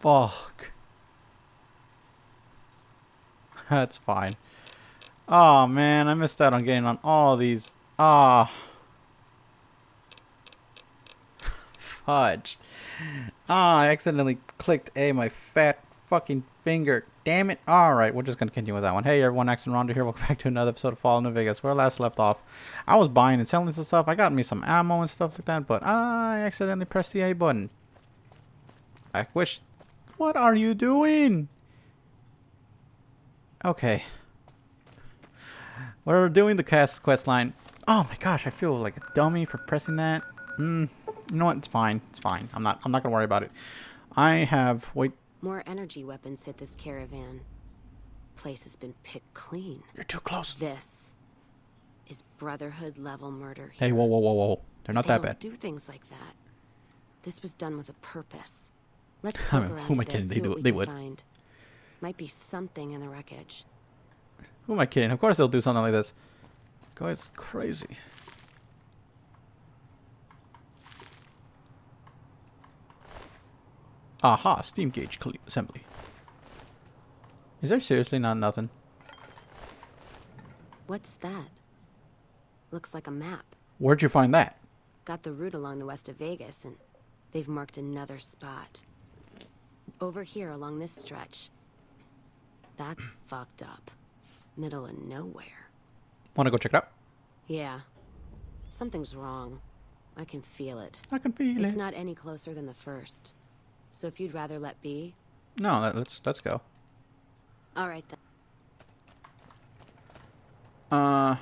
Fuck. That's fine. Oh man, I missed out on getting on all these. Ah, fudge. Ah, I accidentally clicked A, my fat fucking finger. Damn it. Alright, we're just gonna continue with that one. Hey everyone, Axon Rondo here. Welcome back to another episode of Fallout New Vegas. Where I last left off, I was buying and selling some stuff. I got me some ammo and stuff like that, but I accidentally pressed the A button. I wish... What are you doing? Okay. We're doing the quest line. Oh my gosh, I feel like a dummy for pressing that. You know what? It's fine. It's fine. I'm not gonna worry about it. I have... Wait. More energy weapons hit this caravan. Place has been picked clean. You're too close. This is Brotherhood level murder here. Hey, whoa, whoa, whoa, whoa. They're not that bad. They don't do things like that. This was done with a purpose. Let's I poke mean, around who am I a bit, kidding? see They what do. we They can would. find. Might be something in the wreckage. Who am I kidding? Of course they'll do something like this. Guy's crazy. Aha, steam gauge assembly. Is there seriously not nothing? What's that? Looks like a map. Where'd you find that? Got the route along the west of Vegas, and they've marked another spot. Over here along this stretch. That's fucked up. Middle of nowhere. Wanna go check it out? Yeah. Something's wrong. I can feel it. I can feel It's it. not any closer than the first. So if you'd rather let be... No, let's go. Alright then. I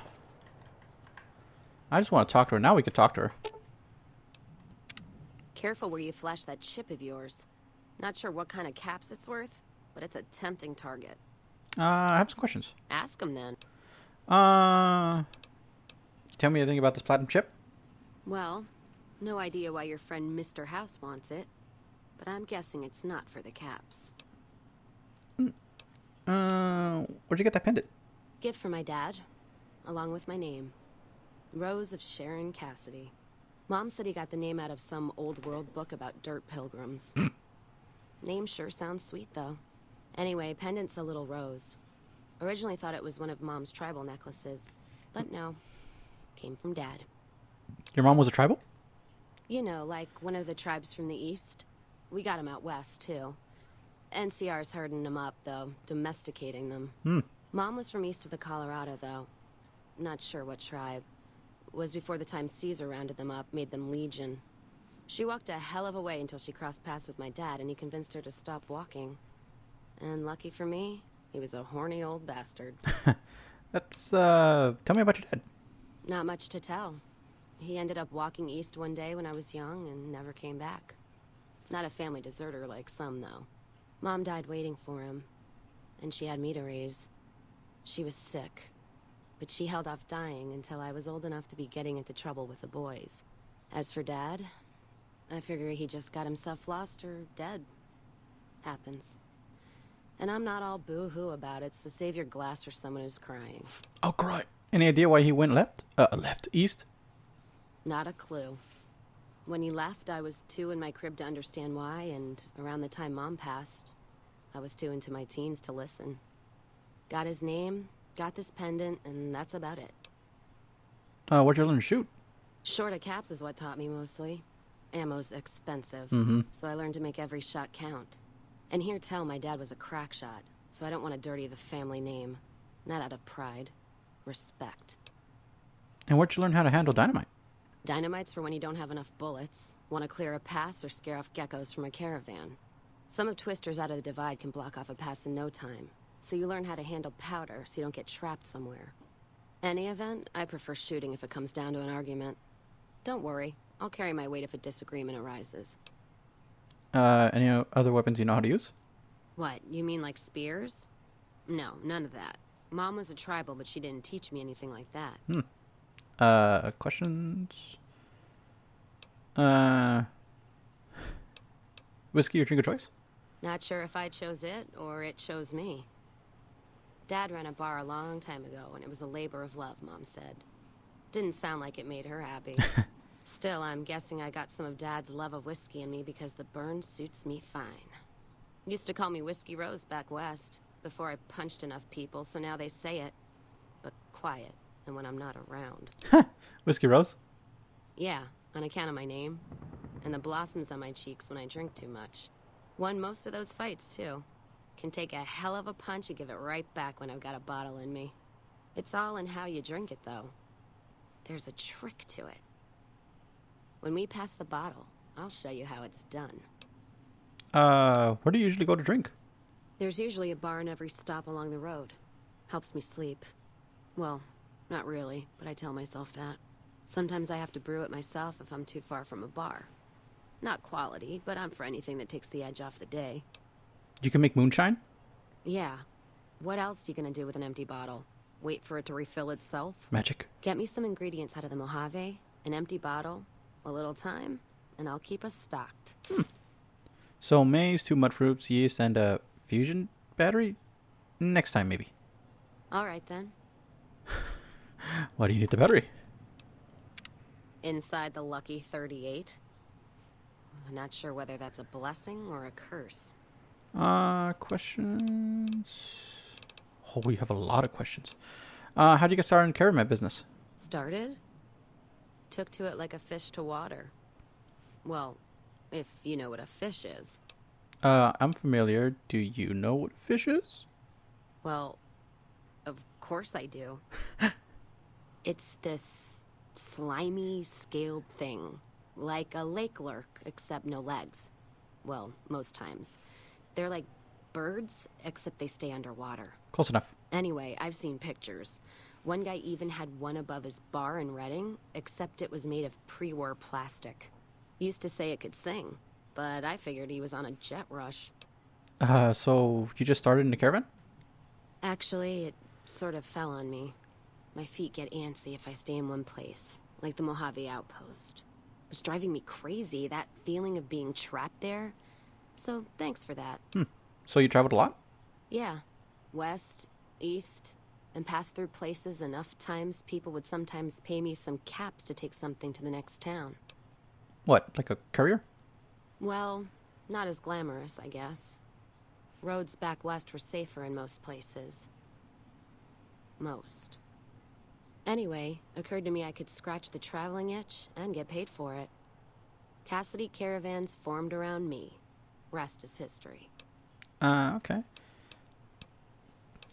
just want to talk to her. Now we could talk to her. Careful where you flash that chip of yours. Not sure what kind of caps it's worth, but it's a tempting target. I have some questions. Ask him then. Tell me anything about this platinum chip? Well, no idea why your friend Mr. House wants it, but I'm guessing it's not for the caps. Where'd you get that pendant? Gift for my dad, along with my name. Rose of Sharon Cassidy. Mom said he got the name out of some old world book about dirt pilgrims. Name sure sounds sweet, though. Anyway, pendant's a little rose. Originally thought it was one of Mom's tribal necklaces, but no. Came from Dad. Your mom was a tribal? You know, like one of the tribes from the east. We got 'em out west, too. NCR's herding them up, though, domesticating them. Mom was from east of the Colorado, though. Not sure what tribe. Was before the time Caesar rounded them up, made them legion. She walked a hell of a way until she crossed paths with my dad, and he convinced her to stop walking. And lucky for me, he was a horny old bastard. That's, tell me about your dad. Not much to tell. He ended up walking east one day when I was young and never came back. Not a family deserter like some, though. Mom died waiting for him, and she had me to raise. She was sick, but she held off dying until I was old enough to be getting into trouble with the boys. As for Dad, I figure he just got himself lost or dead. Happens. And I'm not all boo-hoo about it, so save your glass for someone who's crying. Oh, cry. Any idea why he went left? East? Not a clue. When he left, I was too in my crib to understand why, and around the time Mom passed, I was too into my teens to listen. Got his name, got this pendant, and that's about it. Where'd you learn to shoot? Short of caps is what taught me mostly. Ammo's expensive, so I learned to make every shot count. And hear tell my dad was a crack shot, so I don't want to dirty the family name. Not out of pride. Respect. And where'd you learn how to handle dynamite? Dynamite's for when you don't have enough bullets, want to clear a pass, or scare off geckos from a caravan. Some of Twister's out of the divide can block off a pass in no time, so you learn how to handle powder so you don't get trapped somewhere. Any event, I prefer shooting if it comes down to an argument. Don't worry, I'll carry my weight if a disagreement arises. Any other weapons you know how to use? What, you mean like spears? No, none of that. Mom was a tribal, but she didn't teach me anything like that. Questions? Whiskey or drink of choice? Not sure if I chose it or it chose me. Dad ran a bar a long time ago, and it was a labor of love, Mom said. Didn't sound like it made her happy. Still, I'm guessing I got some of Dad's love of whiskey in me because the burn suits me fine. Used to call me Whiskey Rose back west, before I punched enough people, so now they say it. But quiet, and when I'm not around. Whiskey Rose? Yeah, on account of my name. And the blossoms on my cheeks when I drink too much. Won most of those fights, too. Can take a hell of a punch and give it right back when I've got a bottle in me. It's all in how you drink it, though. There's a trick to it. When we pass the bottle, I'll show you how it's done. Where do you usually go to drink? There's usually a bar in every stop along the road. Helps me sleep. Well, not really, but I tell myself that. Sometimes I have to brew it myself if I'm too far from a bar. Not quality, but I'm for anything that takes the edge off the day. You can make moonshine? Yeah. What else you gonna do with an empty bottle? Wait for it to refill itself? Magic. Get me some ingredients out of the Mojave, an empty bottle, a little time, and I'll keep us stocked. So maize, 2 mud fruits, yeast, and a fusion battery? Next time, maybe. All right, then. Why do you need the battery? Inside the lucky 38. I'm not sure whether that's a blessing or a curse. Questions? Oh, we have a lot of questions. How do you get started in caravan business? Started? Took to it like a fish to water. Well, if you know what a fish is. I'm familiar. Do you know what fish is? Well, of course I do. It's this slimy, scaled thing. Like a lake lurk, except no legs. Well, most times. They're like birds, except they stay underwater. Close enough. Anyway, I've seen pictures. One guy even had one above his bar in Reading, except it was made of pre-war plastic. Used to say it could sing, but I figured he was on a jet rush. So you just started in the caravan? Actually, it sort of fell on me. My feet get antsy if I stay in one place, like the Mojave outpost. It was driving me crazy, that feeling of being trapped there. So, thanks for that. So you traveled a lot? Yeah. West, east, and passed through places enough times people would sometimes pay me some caps to take something to the next town. What, like a courier? Well, not as glamorous, I guess. Roads back west were safer in most places. Most. Anyway, occurred to me I could scratch the traveling itch and get paid for it. Cassidy caravans formed around me. Rest is history. Okay.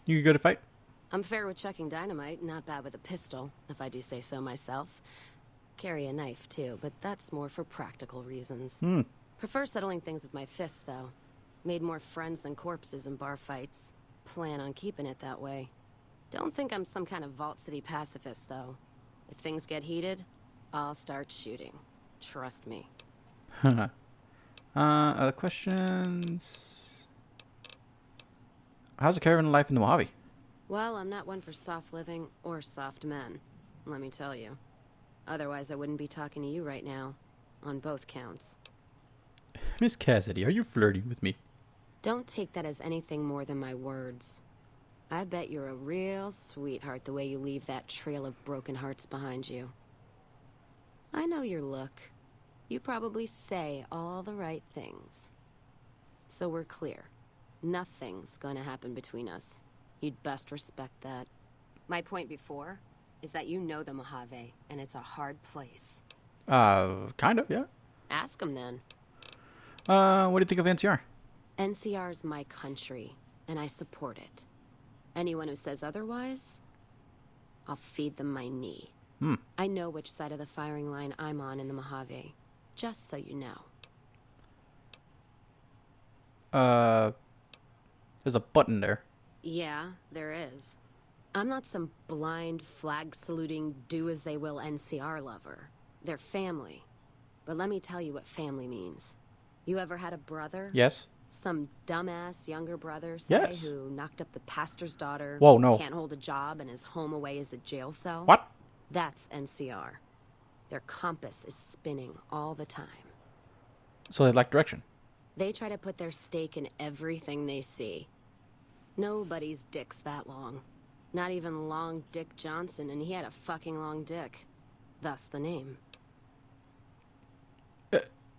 You good at fight? I'm fair with chucking dynamite, not bad with a pistol, if I do say so myself. Carry a knife, too, but that's more for practical reasons. Prefer settling things with my fists, though. Made more friends than corpses in bar fights. Plan on keeping it that way. Don't think I'm some kind of Vault City pacifist, though. If things get heated, I'll start shooting. Trust me. Other questions? How's the caravan life in the Mojave? Well, I'm not one for soft living or soft men, let me tell you. Otherwise, I wouldn't be talking to you right now. On both counts. Miss Cassidy, are you flirting with me? Don't take that as anything more than my words. I bet you're a real sweetheart the way you leave that trail of broken hearts behind you. I know your look. You probably say all the right things. So we're clear. Nothing's gonna happen between us. You'd best respect that. My point before is that you know the Mojave, and it's a hard place. Kind of, yeah. Ask 'em then. What do you think of NCR? NCR's my country, and I support it. Anyone who says otherwise, I'll feed them my knee. I know which side of the firing line I'm on in the Mojave, just so you know. There's a button there. Yeah, there is. I'm not some blind, flag-saluting, do-as-they-will NCR lover. They're family. But let me tell you what family means. You ever had a brother? Yes. Some dumbass younger brother, say, Yes. who knocked up the pastor's daughter. Whoa, no. Can't hold a job and is home away as a jail cell. What? That's NCR. Their compass is spinning all the time. So they lack direction. They try to put their stake in everything they see. Nobody's dick's that long. Not even Long Dick Johnson, and he had a fucking long dick. Thus the name.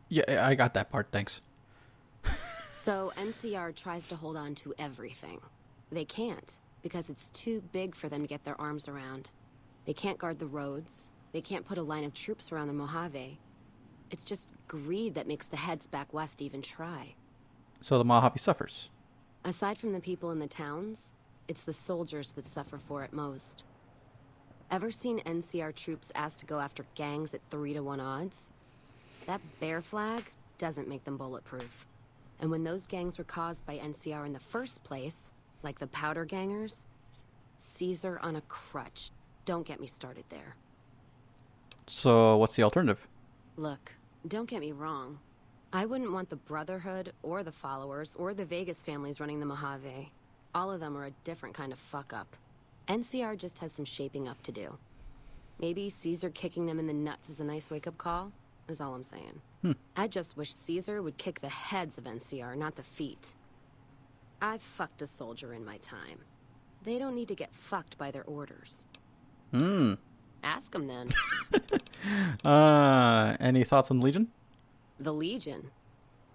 Yeah, I got that part, thanks. So NCR tries to hold on to everything. They can't, because it's too big for them to get their arms around. They can't guard the roads. They can't put a line of troops around the Mojave. It's just greed that makes the heads back west even try. So the Mojave suffers. Aside from the people in the towns, it's the soldiers that suffer for it most. Ever seen NCR troops asked to go after gangs at 3-to-1 odds? That bear flag doesn't make them bulletproof. And when those gangs were caused by NCR in the first place, like the Powder Gangers, Caesar on a crutch. Don't get me started there. So what's the alternative? Look, don't get me wrong. I wouldn't want the Brotherhood, or the Followers, or the Vegas families running the Mojave. All of them are a different kind of fuck-up. NCR just has some shaping up to do. Maybe Caesar kicking them in the nuts is a nice wake-up call, is all I'm saying. I just wish Caesar would kick the heads of NCR, not the feet. I've fucked a soldier in my time. They don't need to get fucked by their orders. Ask them then. Any thoughts on the Legion? The Legion?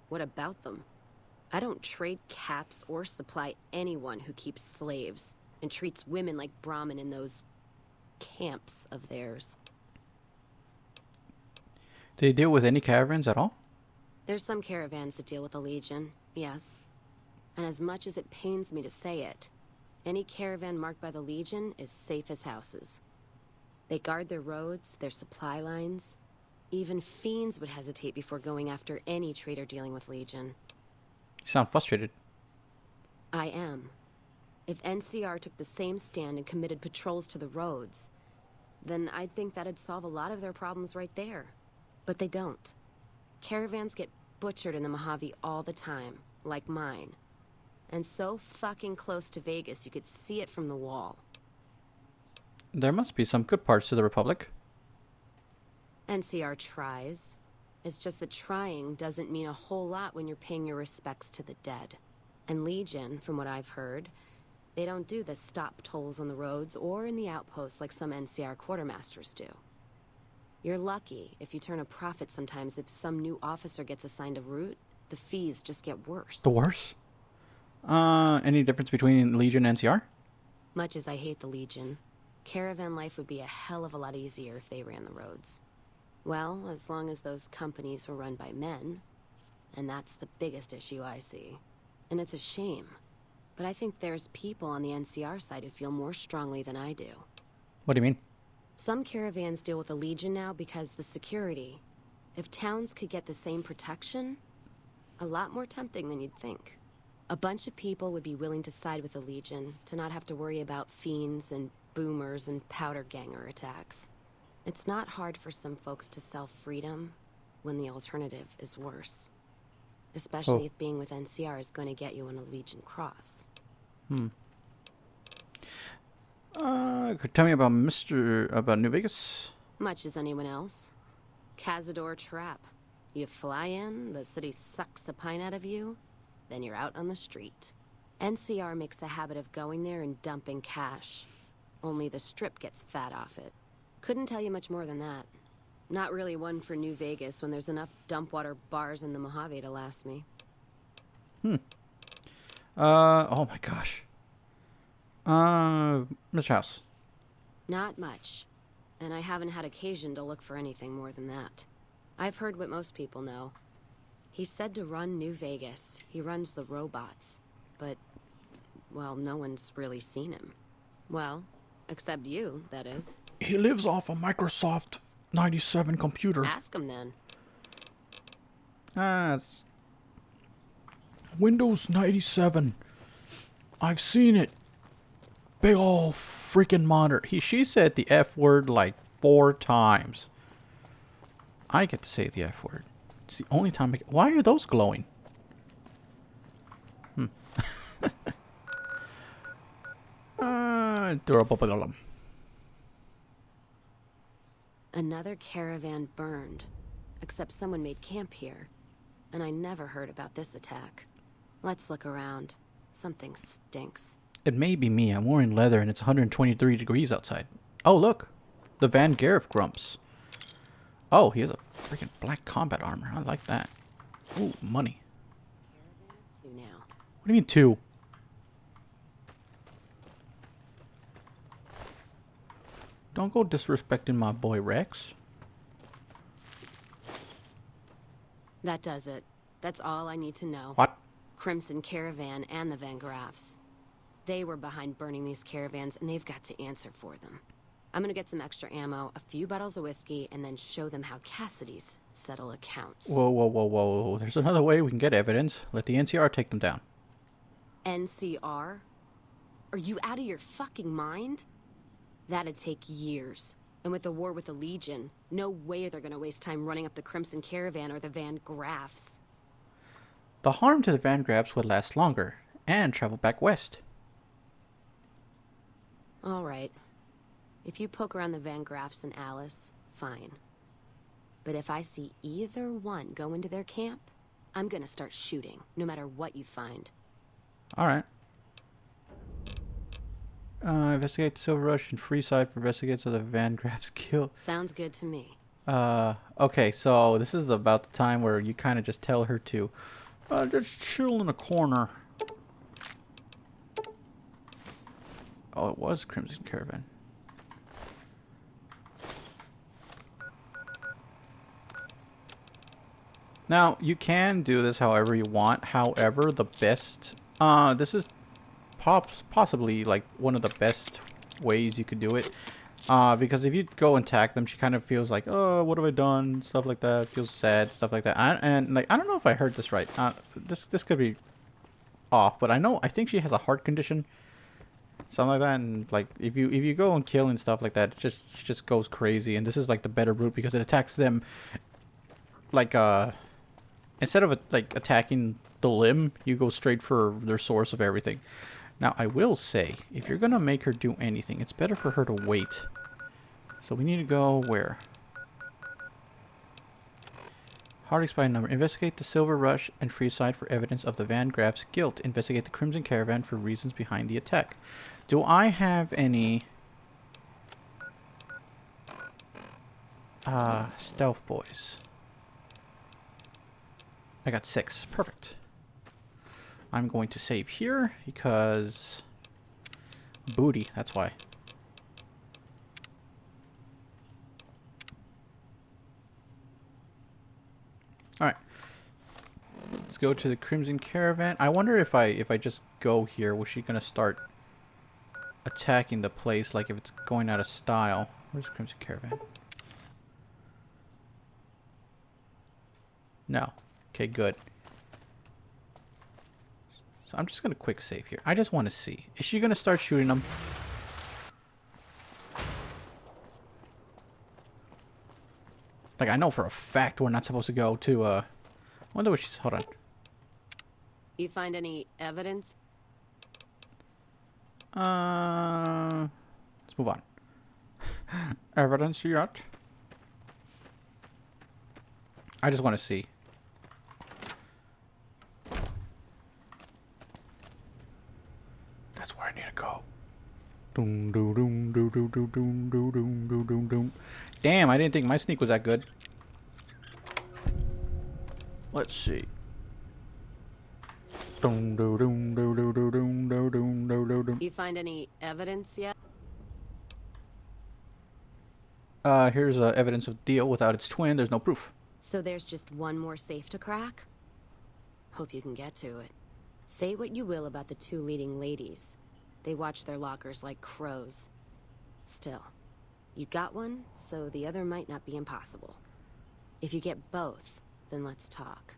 What about them? I don't trade caps or supply anyone who keeps slaves and treats women like Brahmin in those camps of theirs. Do they deal with any caravans at all? There's some caravans that deal with the Legion, yes. And as much as it pains me to say it, any caravan marked by the Legion is safe as houses. They guard their roads, their supply lines. Even fiends would hesitate before going after any trader dealing with Legion. You sound frustrated. I am. If NCR took the same stand and committed patrols to the roads, then I'd think that'd solve a lot of their problems right there. But they don't. Caravans get butchered in the Mojave all the time, like mine. And so fucking close to Vegas you could see it from the wall. There must be some good parts to the Republic. NCR tries. It's just that trying doesn't mean a whole lot when you're paying your respects to the dead. And Legion, from what I've heard, they don't do the stop tolls on the roads or in the outposts like some NCR quartermasters do. You're lucky if you turn a profit sometimes. If some new officer gets assigned a route, the fees just get worse. The worse? Any difference between Legion and NCR? Much as I hate the Legion, caravan life would be a hell of a lot easier if they ran the roads. Well, as long as those companies were run by men. And that's the biggest issue I see. And it's a shame. But I think there's people on the NCR side who feel more strongly than I do. What do you mean? Some caravans deal with the Legion now because the security. If towns could get the same protection, a lot more tempting than you'd think. A bunch of people would be willing to side with the Legion to not have to worry about fiends and boomers and powder ganger attacks. It's not hard for some folks to sell freedom when the alternative is worse. Especially if being with NCR is going to get you on a Legion cross. Could tell me about about New Vegas? Much as anyone else. Cazador Trap. You fly in, the city sucks a pint out of you, then you're out on the street. NCR makes a habit of going there and dumping cash. Only the Strip gets fat off it. Couldn't tell you much more than that. Not really one for New Vegas when there's enough dump water bars in the Mojave to last me. Oh my gosh. Mr. House. Not much. And I haven't had occasion to look for anything more than that. I've heard what most people know. He's said to run New Vegas. He runs the robots. But, well, no one's really seen him. Well, except you, that is. He lives off a Microsoft 97 computer. Ask him then. It's Windows 97. I've seen it. Big ol' freaking monitor. She said the F word like 4 times. I get to say the F word. It's the only time why are those glowing? Durable. Another caravan burned. Except someone made camp here. And I never heard about this attack. Let's look around. Something stinks. It may be me. I'm wearing leather and it's 123 degrees outside. Oh, look. The Van Garif Grumps. Oh, he has a freaking black combat armor. I like that. Ooh, money. now. What do you mean 2? Don't go disrespecting my boy Rex. That does it. That's all I need to know. What? Crimson Caravan and the Van Graffs. They were behind burning these caravans, and they've got to answer for them. I'm gonna get some extra ammo, a few bottles of whiskey, and then show them how Cassidy's settle accounts. Whoa, whoa, whoa, whoa. There's another way we can get evidence. Let the NCR take them down. NCR? Are you out of your fucking mind? That'd take years. And with the war with the Legion, no way they're gonna waste time running up the Crimson Caravan or the Van Graffs. The harm to the Van Graffs would last longer and travel back west. All right. If you poke around the Van Graffs and Alice, fine. But if I see either one go into their camp, I'm gonna start shooting, no matter what you find. Alright. Investigate the Silver Rush and Freeside for investigates of the Van Graff's kill. Sounds good to me. Okay, so this is about the time where you kind of just tell her to just chill in a corner. Oh, it was Crimson Caravan. Now, you can do this however you want. However, the best... this is possibly like one of the best ways you could do it. Because if you go and attack them, she kind of feels like, oh, what have I done? Stuff like that. Feels sad, stuff like that. And like, I don't know if I heard this right. This could be off, but I think she has a heart condition. Something like that. And like, if you go and kill and stuff like that, she just goes crazy. And this is like the better route because it attacks them like, instead of like attacking the limb, you go straight for their source of everything. Now, I will say, if you're going to make her do anything, it's better for her to wait. So we need to go where? Hard expired number. Investigate the Silver Rush and Freeside for evidence of the Van Graff's guilt. Investigate the Crimson Caravan for reasons behind the attack. Do I have any... stealth boys? I got 6. Perfect. I'm going to save here because booty, that's why. All right. Let's go to the Crimson Caravan. I wonder if I just go here, was she going to start attacking the place like if it's going out of style? Where's the Crimson Caravan? No. Okay, good. So I'm just going to quick save here. I just want to see. Is she going to start shooting them? Like, I know for a fact we're not supposed to go to, I wonder what she's... Hold on. You find any evidence? Let's move on. Evidence yet? I just want to see. That's where I need to go. Doom, doom, doom, doom, doom, doom, doom, doom, doom, doom, doom, doom. Damn, I didn't think my sneak was that good. Let's see. Doom, doom, doom, doom, doom, doom, doom, doom, doom, doom, doom. You find any evidence yet? Here's evidence of deal. Without its twin, there's no proof. So there's just one more safe to crack? Hope you can get to it. Say what you will about the 2 leading ladies. They watch their lockers like crows. Still, you got one, so the other might not be impossible. If you get both, then let's talk.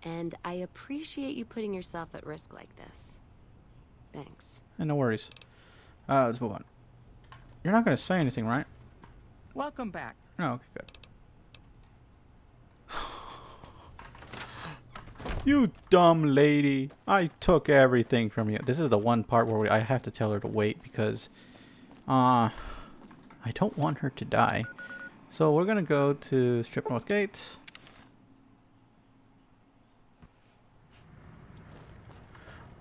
And I appreciate you putting yourself at risk like this. Thanks. And no worries. Let's move on. You're not going to say anything, right? Welcome back. Oh, okay, good. You dumb lady. I took everything from you. This is the one part where I have to tell her to wait because I don't want her to die. So we're going to go to Strip North Gate.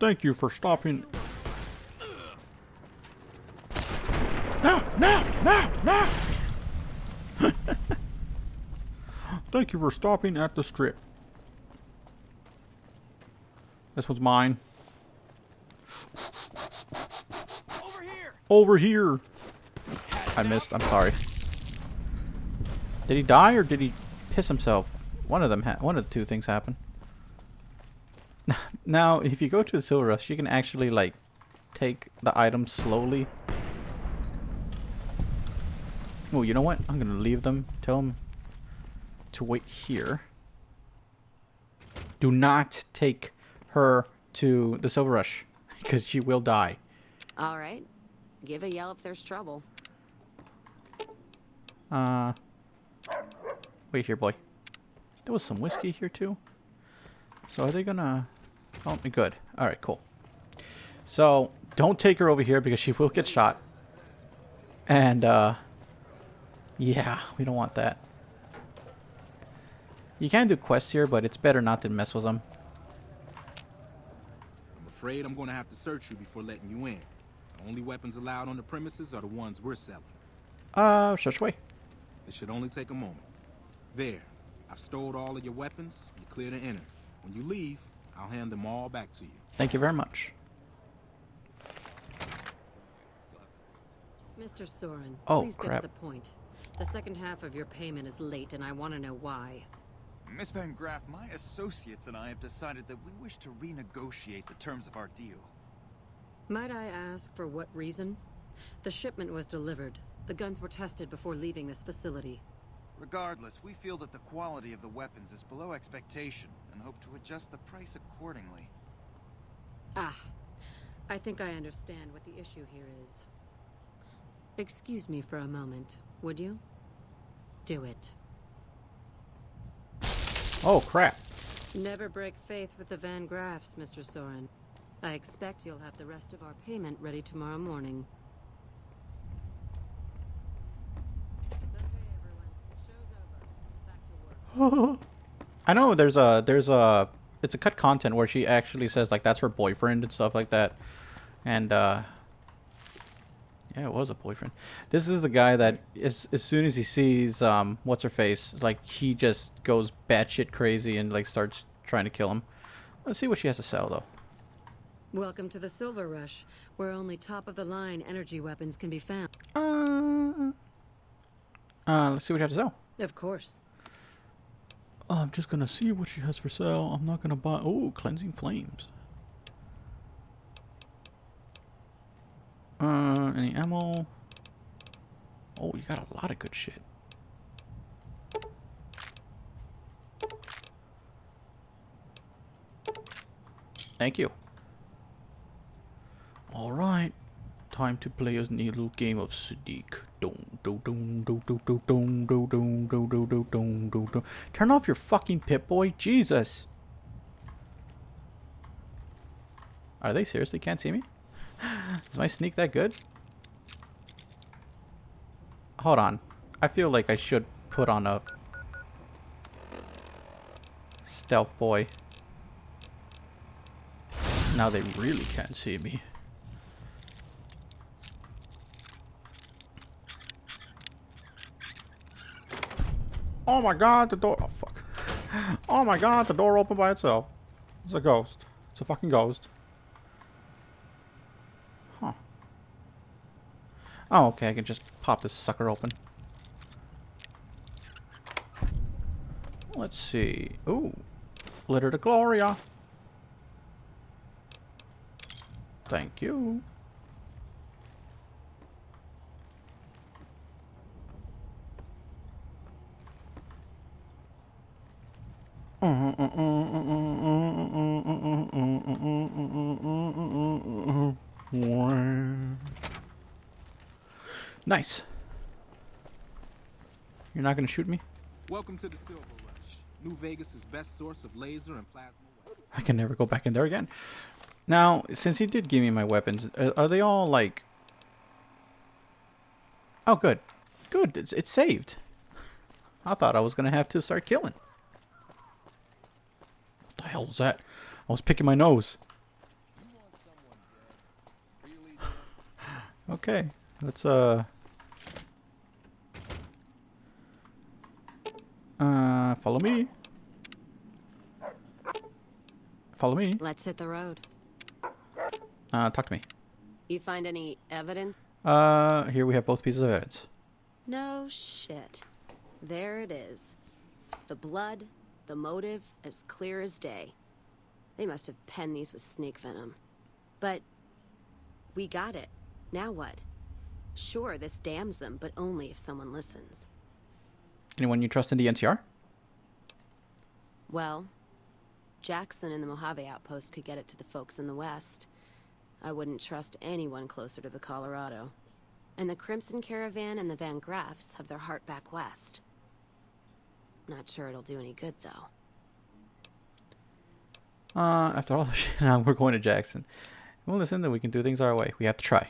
Thank you for stopping. No, no, no, no. Thank you for stopping at the Strip. This one's mine. Over here. Over here. I missed. I'm sorry. Did he die or did he piss himself? One of the two things happened. Now, if you go to the Silver Rush, you can actually like take the items slowly. Oh, you know what? I'm gonna leave them. Tell them to wait here. Do not take her to the Silver Rush because she will die. All right. Give a yell if there's trouble. Wait here, boy. There was some whiskey here too. So are they gonna... Oh, good. Alright, cool. So, don't take her over here because she will get shot. And, yeah, we don't want that. You can do quests here, but it's better not to mess with them. I'm afraid I'm going to have to search you before letting you in. The only weapons allowed on the premises are the ones we're selling. Shush way. It should only take a moment. There. I've stored all of your weapons. You're clear to enter. When you leave, I'll hand them all back to you. Thank you very much. Mr. Soren, Oh, please get crap. to the point. The second half of your payment is late, and I want to know why. Miss Van Graff, my associates and I have decided that we wish to renegotiate the terms of our deal. Might I ask for what reason? The shipment was delivered. The guns were tested before leaving this facility. Regardless, we feel that the quality of the weapons is below expectation and hope to adjust the price accordingly. Ah, I think I understand what the issue here is. Excuse me for a moment, would you? Do it. Oh, crap. Never break faith with the Van Graffs, Mr. Soren. I expect you'll have the rest of our payment ready tomorrow morning. Okay, everyone. Show's over. Back to work. I know it's a cut content where she actually says like that's her boyfriend and stuff like that. And yeah, it was a boyfriend. This is the guy that as soon as he sees what's her face, like he just goes batshit crazy and like starts trying to kill him. Let's see what she has to sell though. Welcome to the Silver Rush, where only top-of-the-line energy weapons can be found. Let's see what you have to sell. Of course. I'm just gonna see what she has for sale. I'm not gonna buy. Oh, cleansing flames. Any ammo? Oh, you got a lot of good shit. Thank you. All right, time to play a little game of Sadiq. Turn off your fucking Pip-Boy, Jesus. Are they seriously can't see me? Is my sneak that good? Hold on. I feel like I should put on a stealth boy. Now they really can't see me. Oh my god, the door. Oh fuck. Oh my god, the door opened by itself. It's a ghost. It's a fucking ghost. Huh. Oh, okay, I can just pop this sucker open. Let's see. Ooh. Litter to Gloria. Thank you. Nice. You're not gonna shoot me? Welcome to the Silver Rush, New Vegas' best source of laser and plasma weapons. I can never go back in there again. Now, since he did give me my weapons, are they all like... Oh, good. Good, it's saved. I thought I was gonna have to start killing. What the hell was that? I was picking my nose. Okay, let's follow me. Follow me. Let's hit the road. Talk to me. You find any evidence? Here we have both pieces of evidence. No shit. There it is. The blood, the motive, as clear as day. They must have penned these with snake venom. But we got it. Now what? Sure, this damns them, but only if someone listens. Anyone you trust in the NCR? Well, Jackson and the Mojave outpost could get it to the folks in the West. I wouldn't trust anyone closer to the Colorado. And the Crimson Caravan and the Van Graffs have their heart back west. Not sure it'll do any good, though. After all the shit, now we're going to Jackson. Well, listen, then we can do things our way. We have to try.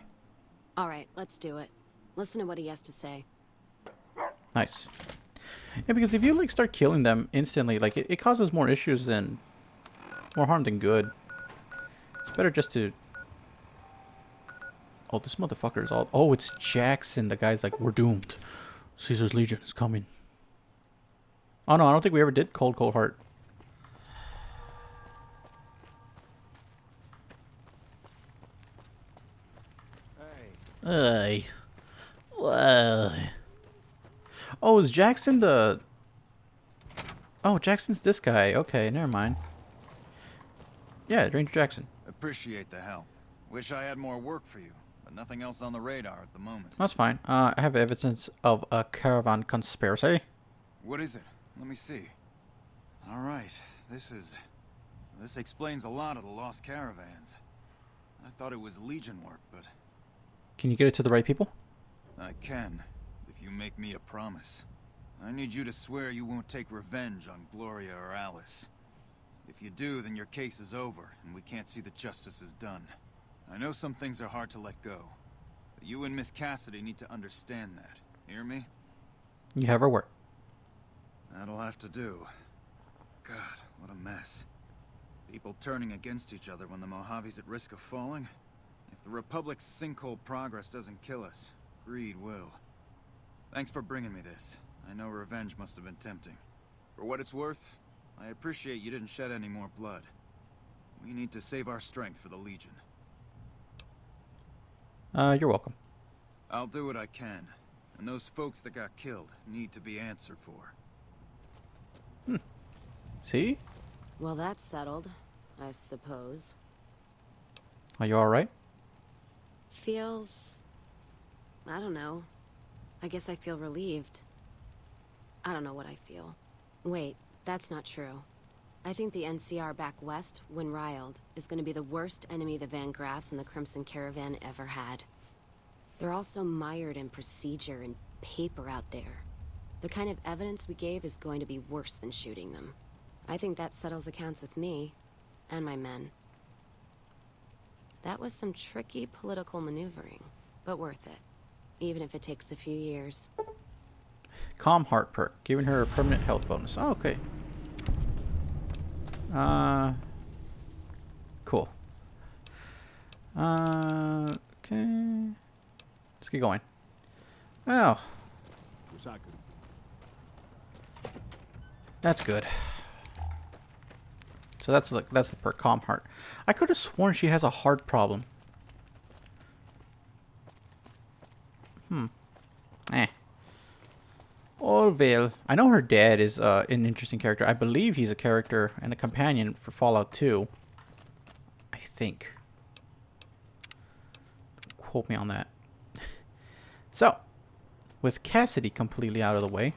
All right, let's do it. Listen to what he has to say. Nice. Yeah, because if you like start killing them instantly, like it causes more issues than more harm than good. It's better just to. Oh, this motherfucker is all. Oh, it's Jackson. The guy's like, we're doomed. Caesar's Legion is coming. Oh no, I don't think we ever did Cold Heart. Hey. Well. Oh, is Jackson the... Oh, Jackson's this guy. Okay, never mind. Yeah, Ranger Jackson. Appreciate the help. Wish I had more work for you, but nothing else on the radar at the moment. That's fine. I have evidence of a caravan conspiracy. What is it? Let me see. All right, this explains a lot of the lost caravans. I thought it was Legion work, but Can you get it to the right people? I can, if you make me a promise. I need you to swear you won't take revenge on Gloria or Alice. If you do, then your case is over, and we can't see that justice is done. I know some things are hard to let go, but you and Miss Cassidy need to understand that. Hear me? You have our word. That'll have to do. God, what a mess. People turning against each other when the Mojave's at risk of falling. If the Republic's sinkhole progress doesn't kill us, greed will. Thanks for bringing me this. I know revenge must have been tempting. For what it's worth, I appreciate you didn't shed any more blood. We need to save our strength for the Legion. You're welcome. I'll do what I can, and those folks that got killed need to be answered for. See? Well, that's settled, I suppose. Are you alright? Feels... I don't know. I guess I feel relieved. I don't know what I feel. Wait, that's not true. I think the NCR back west, when riled, is going to be the worst enemy the Van Graffs and the Crimson Caravan ever had. They're also mired in procedure and paper out there. The kind of evidence we gave is going to be worse than shooting them. I think that settles accounts with me, and my men. That was some tricky political maneuvering, but worth it. Even if it takes a few years. Calm Heart perk. Giving her a permanent health bonus. Oh, okay. Cool. Okay. Let's get going. Oh. That's good. So that's the perk, Calm Heart. I could have sworn she has a heart problem. Orville. I know her dad is an interesting character. I believe he's a character and a companion for Fallout 2. I think. Don't quote me on that. So, with Cassidy completely out of the way.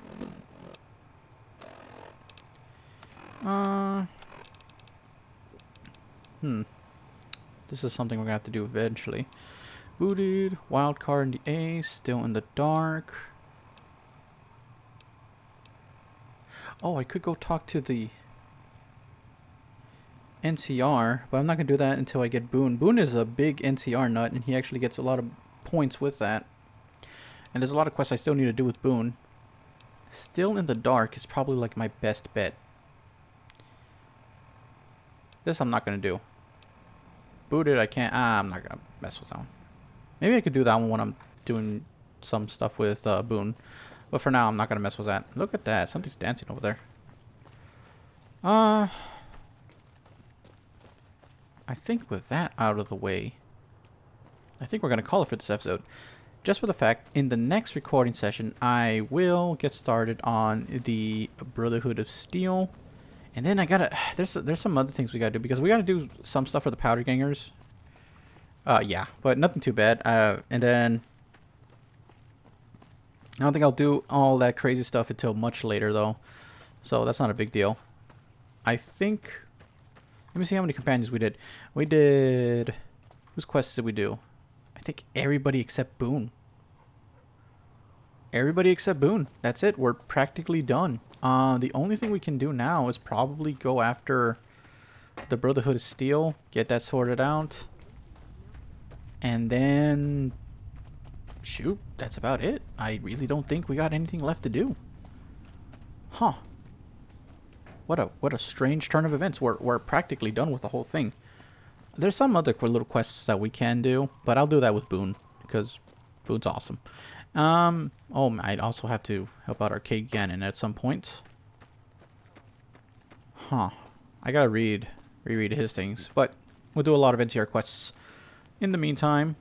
This is something we're gonna have to do eventually. Booted, wild card in the A, still in the dark. Oh, I could go talk to the NCR, but I'm not gonna do that until I get Boone. Boone is a big NCR nut, and he actually gets a lot of points with that. And there's a lot of quests I still need to do with Boone. Still in the dark is probably like my best bet. This I'm not gonna do. Booted, I can't. I'm not gonna mess with that one. Maybe I could do that one when I'm doing some stuff with Boone. But for now, I'm not gonna mess with that. Look at that. Something's dancing over there. I think with that out of the way, I think we're going to call it for this episode. Just for the fact, in the next recording session, I will get started on the Brotherhood of Steel. And then I gotta, there's some other things we gotta do, because we gotta do some stuff for the Powder Gangers. Yeah, but nothing too bad. And then, I don't think I'll do all that crazy stuff until much later, though. So that's not a big deal. I think, let me see how many companions we did. We did, whose quests did we do? I think everybody except Boone. Everybody except Boone. That's it. We're practically done. The only thing we can do now is probably go after the Brotherhood of Steel, get that sorted out, and then shoot, that's about it. I really don't think we got anything left to do. Huh. What a strange turn of events. We're practically done with the whole thing. There's some other little quests that we can do, but I'll do that with Boone, because Boone's awesome. Oh, I'd also have to help out Arcade Gannon at some point. Huh. I gotta reread his things, but we'll do a lot of NCR quests in the meantime.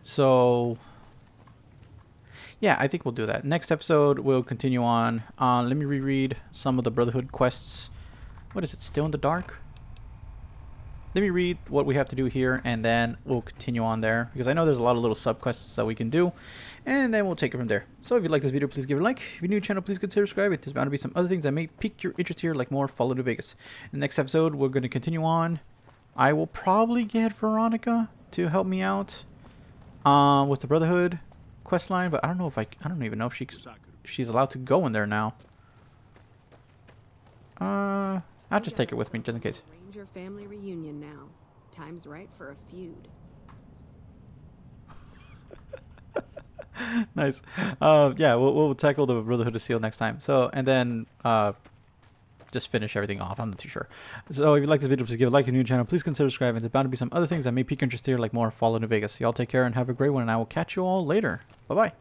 So, yeah, I think we'll do that. Next episode, we'll continue on. Let me reread some of the Brotherhood quests. What is it, Still in the Dark? Let me read what we have to do here, and then we'll continue on there, because I know there's a lot of little sub-quests that we can do, and then we'll take it from there. So if you like this video, please give it a like. If you're new to the channel, please consider subscribing. There's bound to be some other things that may pique your interest here, like more Fallout New Vegas. In the next episode, we're going to continue on. I will probably get Veronica to help me out with the Brotherhood questline, but I don't know if I don't even know if she's allowed to go in there now. I'll just take her with me, just in case. Ranger family reunion now. Time's right for a feud. Nice. Yeah, we'll tackle the Brotherhood of Steel next time. So, and then just finish everything off. I'm not too sure. So if you like this video, please give a like. If you're new to the channel, please consider subscribing. There's bound to be some other things that may pique your interest here, like more Fallout New Vegas. Y'all take care and have a great one, and I will catch you all later. Bye-bye.